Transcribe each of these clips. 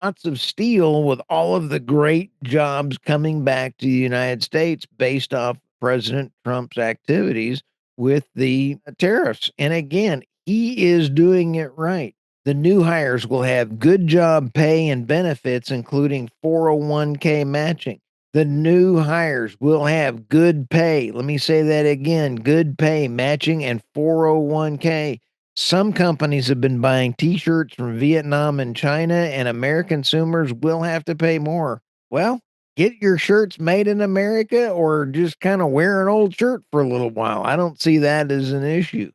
lots of steel with all of the great jobs coming back to the United States based off President Trump's activities with the tariffs. And again, he is doing it right. The new hires will have good job pay and benefits, including 401k matching. The new hires will have good pay. Let me say that again, good pay, matching, and 401k. Some companies have been buying t shirts from Vietnam and China, and American consumers will have to pay more. Well, get your shirts made in America or just kind of wear an old shirt for a little while. I don't see that as an issue.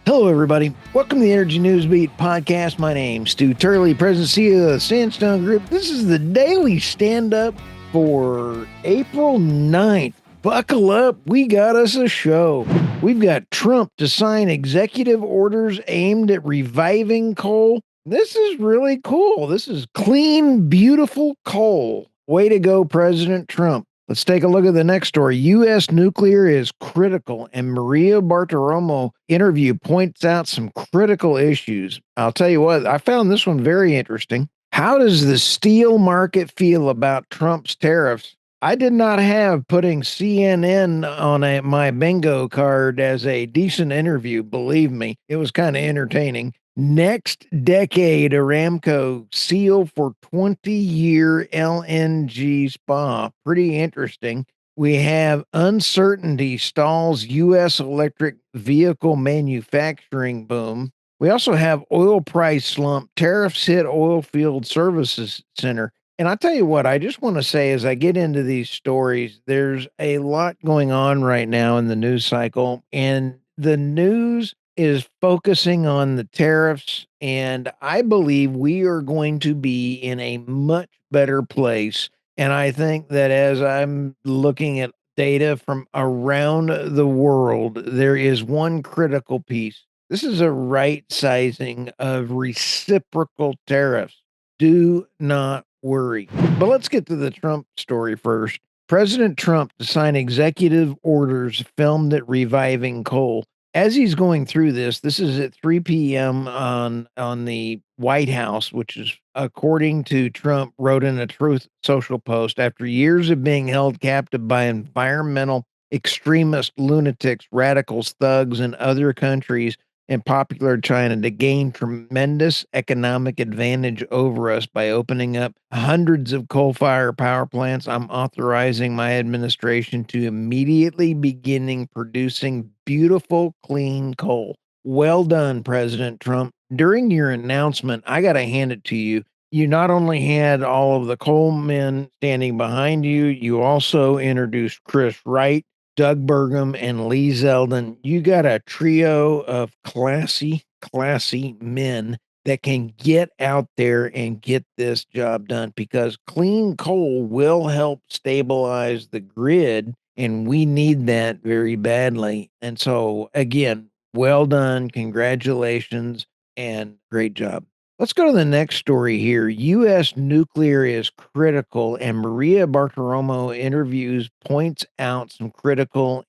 Hello, everybody. Welcome to the Energy News Beat podcast. My name's Stuart Turley, President and CEO of the Sandstone Group. This is the daily stand-up for April 9th. Buckle up. We got us a show. We've got Trump to sign executive orders aimed at reviving coal. This is really cool. This is clean, beautiful coal. Way to go, President Trump. Let's take a look at the next story. U.S. nuclear is critical, and Maria Bartrimo interview points out some critical issues. I'll tell you what, I found this one very interesting. How does the steel market feel about Trump's tariffs? I did not have putting CNN on my bingo card as a decent interview. Believe me, it was kind of entertaining. NextDecade Aramco seal for 20-year LNG SPA. Pretty interesting. We have uncertainty stalls U.S. electric vehicle manufacturing boom. We also have oil price slump. Tariffs hit Oilfield Services Center. And I tell you what, I just want to say as I get into these stories, there's a lot going on right now in the news cycle, and the news is focusing on the tariffs. And I believe we are going to be in a much better place. And I think that as I'm looking at data from around the world, there is one critical piece. This is a right sizing of reciprocal tariffs. Do not worry. But let's get to the Trump story first. President Trump to sign executive orders filmed at reviving coal. As he's going through this is at 3 p.m. on the White House, which is according to Trump wrote in a Truth Social post, after years of being held captive by environmental extremist lunatics, radicals, thugs, and other countries in popular China to gain tremendous economic advantage over us by opening up hundreds of coal-fired power plants. I'm authorizing my administration to immediately beginning producing beautiful, clean coal. Well done, President Trump. During your announcement, I got to hand it to you. You not only had all of the coal men standing behind you, you also introduced Chris Wright, Doug Burgum, and Lee Zeldin. You got a trio of classy men that can get out there and get this job done, because clean coal will help stabilize the grid, and we need that very badly. And so, again, well done. Congratulations and great job. Let's go to the next story here. U.S. nuclear is critical, and Maria Bartiromo interviews points out some critical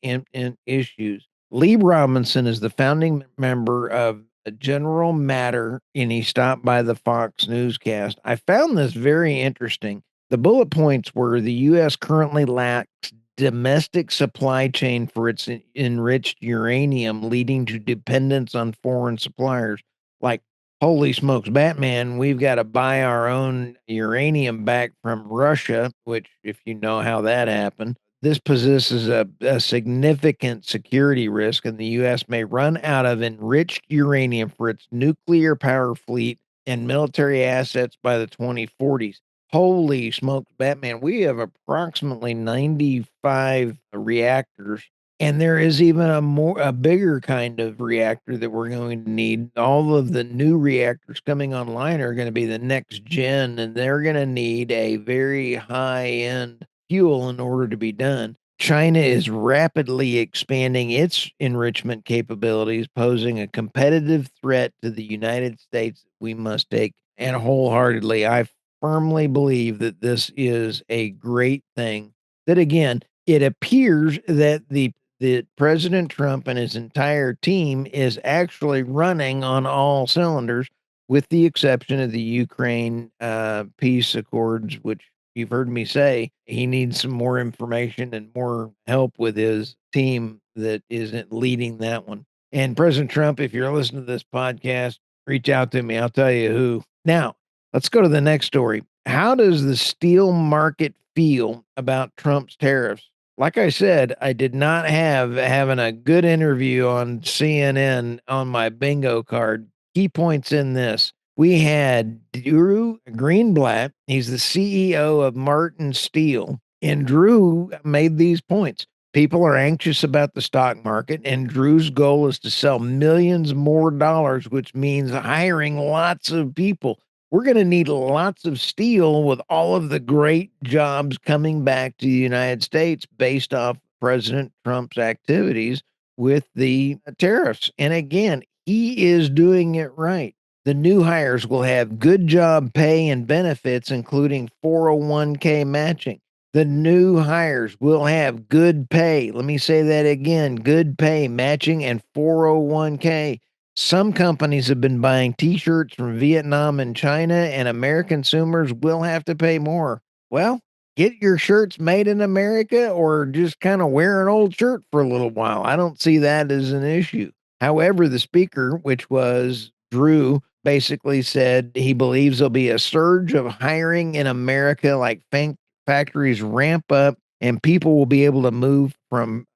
issues. Lee Robinson is the founding member of General Matter, and he stopped by the Fox newscast. I found this very interesting. The bullet points were the U.S. currently lacks domestic supply chain for its enriched uranium, leading to dependence on foreign suppliers. Like, holy smokes, Batman, we've got to buy our own uranium back from Russia, which, if you know how that happened, this possesses a significant security risk, and the U.S. may run out of enriched uranium for its nuclear power fleet and military assets by the 2040s. Holy smokes, Batman, we have approximately 95 reactors, and there is even a bigger kind of reactor that we're going to need. All of the new reactors coming online are going to be the next gen, and they're going to need a very high end fuel in order to be done. China is rapidly expanding its enrichment capabilities, posing a competitive threat to the United States we must take. And wholeheartedly, I firmly believe that this is a great thing. That again, it appears that that President Trump and his entire team is actually running on all cylinders, with the exception of the Ukraine peace accords, which you've heard me say he needs some more information and more help with his team that isn't leading that one. And President Trump, if you're listening to this podcast, reach out to me. I'll tell you who. Now, let's go to the next story. How does the steel market feel about Trump's tariffs? Like I said, I did not have having a good interview on CNN on my bingo card. Key points in this. We had Drew Greenblatt. He's the CEO of Martin Steel. And Drew made these points. People are anxious about the stock market, and Drew's goal is to sell millions more dollars, which means hiring lots of people. We're going to need lots of steel with all of the great jobs coming back to the United States based off President Trump's activities with the tariffs. And again, he is doing it right. The new hires will have good job pay and benefits, including 401k matching. The new hires will have good pay. Let me say that again, good pay, matching, and 401k. Some companies have been buying t-shirts from Vietnam and China, and American consumers will have to pay more. Well, get your shirts made in America or just kind of wear an old shirt for a little while. I don't see that as an issue. However, the speaker, which was Drew, basically said he believes there'll be a surge of hiring in America, like factories ramp up and people will be able to move from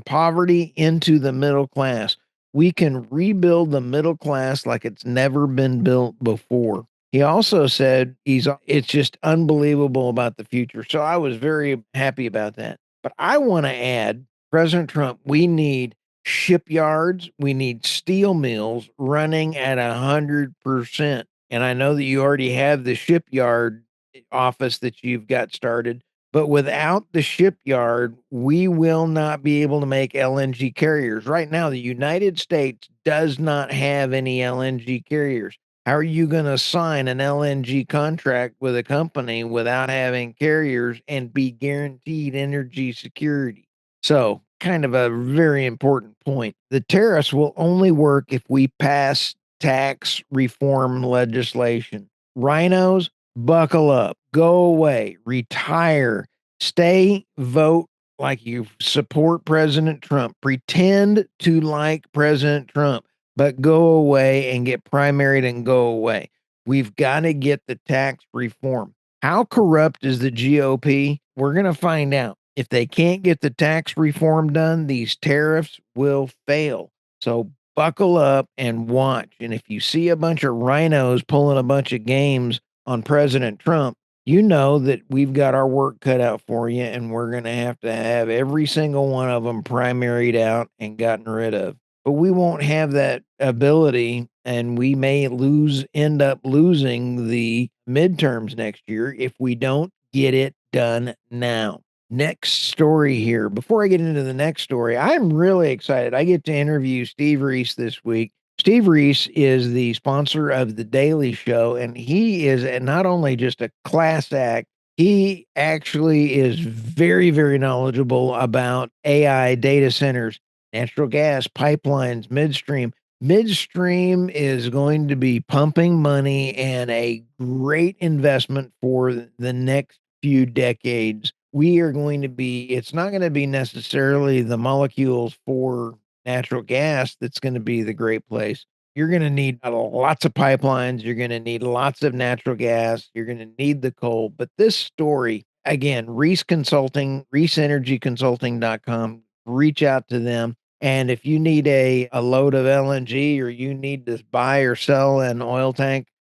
poverty into the middle class. We can rebuild the middle class like it's never been built before. He also said it's just unbelievable about the future. So I was very happy about that. But I want to add, President Trump, we need shipyards, we need steel mills running at 100%. And I know that you already have the shipyard office that you've got started. But without the shipyard, we will not be able to make LNG carriers. Right now, the United States does not have any LNG carriers. How are you going to sign an LNG contract with a company without having carriers and be guaranteed energy security? So, kind of a very important point. The tariffs will only work if we pass tax reform legislation. Rhinos, buckle up, go away, retire, stay, vote like you support President Trump, pretend to like President Trump, but go away and get primaried and go away. We've got to get the tax reform. How corrupt is the GOP? We're going to find out. If they can't get the tax reform done, these tariffs will fail. So buckle up and watch. And if you see a bunch of rhinos pulling a bunch of games on President Trump, you know that we've got our work cut out for you, and we're going to have every single one of them primaried out and gotten rid of. But we won't have that ability, and we may end up losing the midterms next year if we don't get it done now. Next story here. Before I get into the next story, I'm really excited. I get to interview Steve Reese this week. Steve Reese is the sponsor of The Daily Show, and he is not only just a class act, he actually is very, very knowledgeable about AI data centers, natural gas, pipelines, midstream. Midstream is going to be pumping money and a great investment for the next few decades. We are going to be, it's not going to be necessarily the molecules for natural gas that's going to be the great place. You're going to need lots of pipelines. You're going to need lots of natural gas. You're going to need the coal. But this story, again, Reese Consulting, ReeseEnergyConsulting.com, reach out to them. And if you need a load of LNG or you need to buy or sell an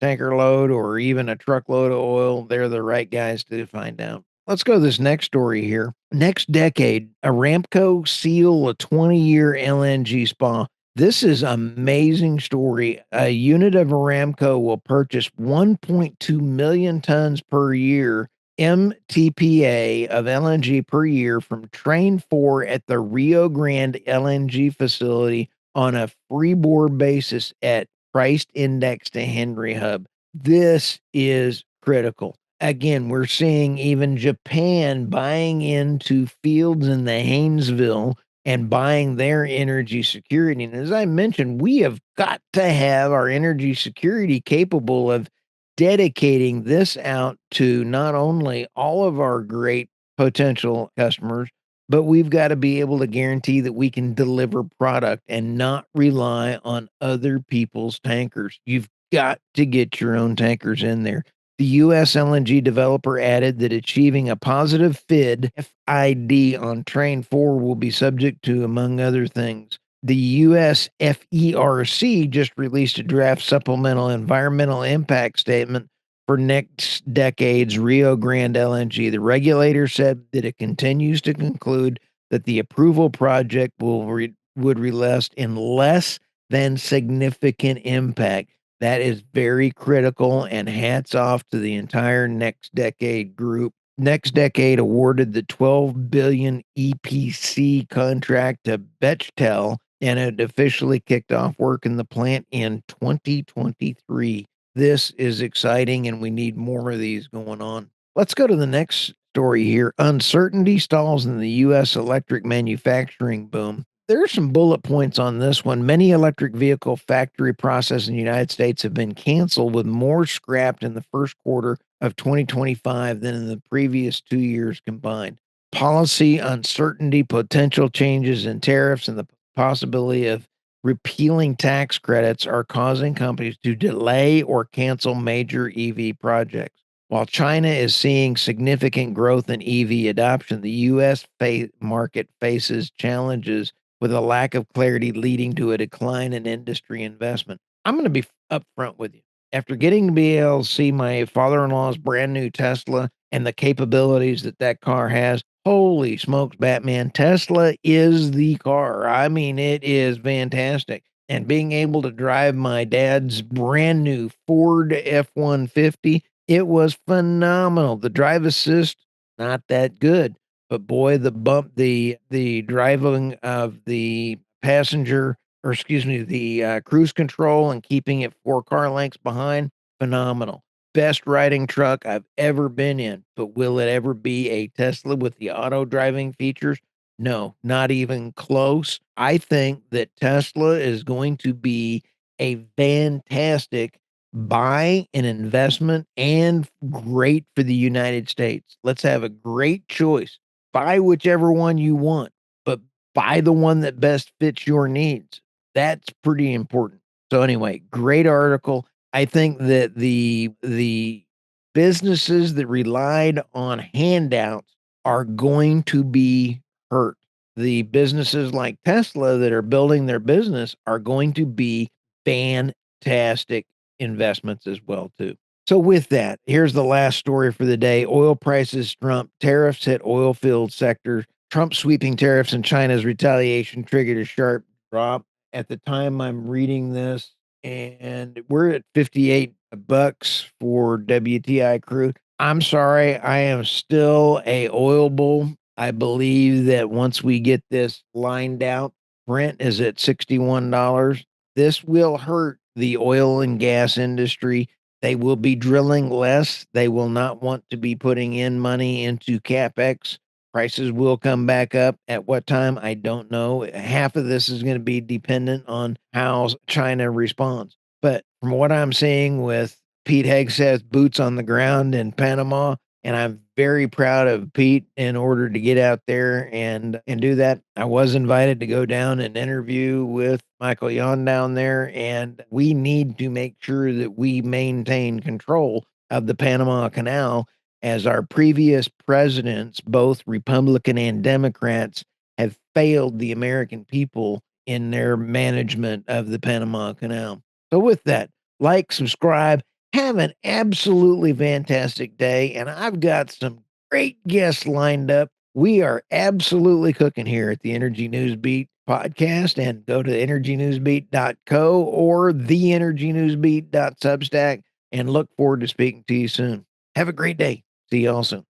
tanker load, or even a truckload of oil, they're the right guys to find out. Let's go to this next story here. NextDecade, Aramco seal a 20-year LNG SPA. This is an amazing story. A unit of Aramco will purchase 1.2 million tons per year MTPA of LNG per year from Train 4 at the Rio Grande LNG facility on a freeboard basis at priced index to Henry Hub. This is critical. Again, we're seeing even Japan buying into fields in the Haynesville and buying their energy security. And as I mentioned, we have got to have our energy security capable of dedicating this out to not only all of our great potential customers, but we've got to be able to guarantee that we can deliver product and not rely on other people's tankers. You've got to get your own tankers in there. The U.S. LNG developer added that achieving a positive FID on Train 4 will be subject to, among other things, the U.S. FERC just released a draft supplemental environmental impact statement for NextDecade's Rio Grande LNG. The regulator said that it continues to conclude that the approval project would result in less than significant impact. That is very critical, and hats off to the entire NextDecade group. NextDecade awarded the $12 billion EPC contract to Bechtel, and it officially kicked off work in the plant in 2023. This is exciting, and we need more of these going on. Let's go to the next story here. Uncertainty stalls in the U.S. electric manufacturing boom. There are some bullet points on this one. Many electric vehicle factory processes in the United States have been canceled, with more scrapped in the first quarter of 2025 than in the previous 2 years combined. Policy uncertainty, potential changes in tariffs, and the possibility of repealing tax credits are causing companies to delay or cancel major EV projects. While China is seeing significant growth in EV adoption, the U.S. market faces challenges with a lack of clarity leading to a decline in industry investment. I'm going to be upfront with you. After getting to be able to see my father-in-law's brand new Tesla and the capabilities that that car has, holy smokes, Batman, Tesla is the car. I mean, it is fantastic. And being able to drive my dad's brand new Ford F-150, it was phenomenal. The drive assist, not that good. But boy, the driving of the passenger, or excuse me, the cruise control and keeping it 4 car lengths behind, phenomenal. Best riding truck I've ever been in. But will it ever be a Tesla with the auto driving features? No, not even close. I think that Tesla is going to be a fantastic buy, an investment, and great for the United States. Let's have a great choice. Buy whichever one you want, but buy the one that best fits your needs. That's pretty important. So anyway, great article. I think that the businesses that relied on handouts are going to be hurt. The businesses like Tesla that are building their business are going to be fantastic investments as well too. So with that, here's the last story for the day. Oil prices Trump tariffs hit oilfield sector. Trump sweeping tariffs and China's retaliation triggered a sharp drop. At the time I'm reading this, and we're at 58 bucks for WTI crude. I'm sorry, I am still a oil bull. I believe that once we get this lined out, Brent is at $61. This will hurt the oil and gas industry. They will be drilling less. They will not want to be putting in money into CapEx. Prices will come back up. At what time? I don't know. Half of this is going to be dependent on how China responds. But from what I'm seeing with Pete Hegseth's boots on the ground in Panama, and I'm very proud of Pete in order to get out there and do that. I was invited to go down and interview with Michael Yon down there, and we need to make sure that we maintain control of the Panama Canal, as our previous presidents, both Republican and Democrats, have failed the American people in their management of the Panama Canal. So with that, like, subscribe, have an absolutely fantastic day. And I've got some great guests lined up. We are absolutely cooking here at the Energy News Beat podcast, and go to energynewsbeat.co or theenergynewsbeat.substack, and look forward to speaking to you soon. Have a great day. See y'all soon.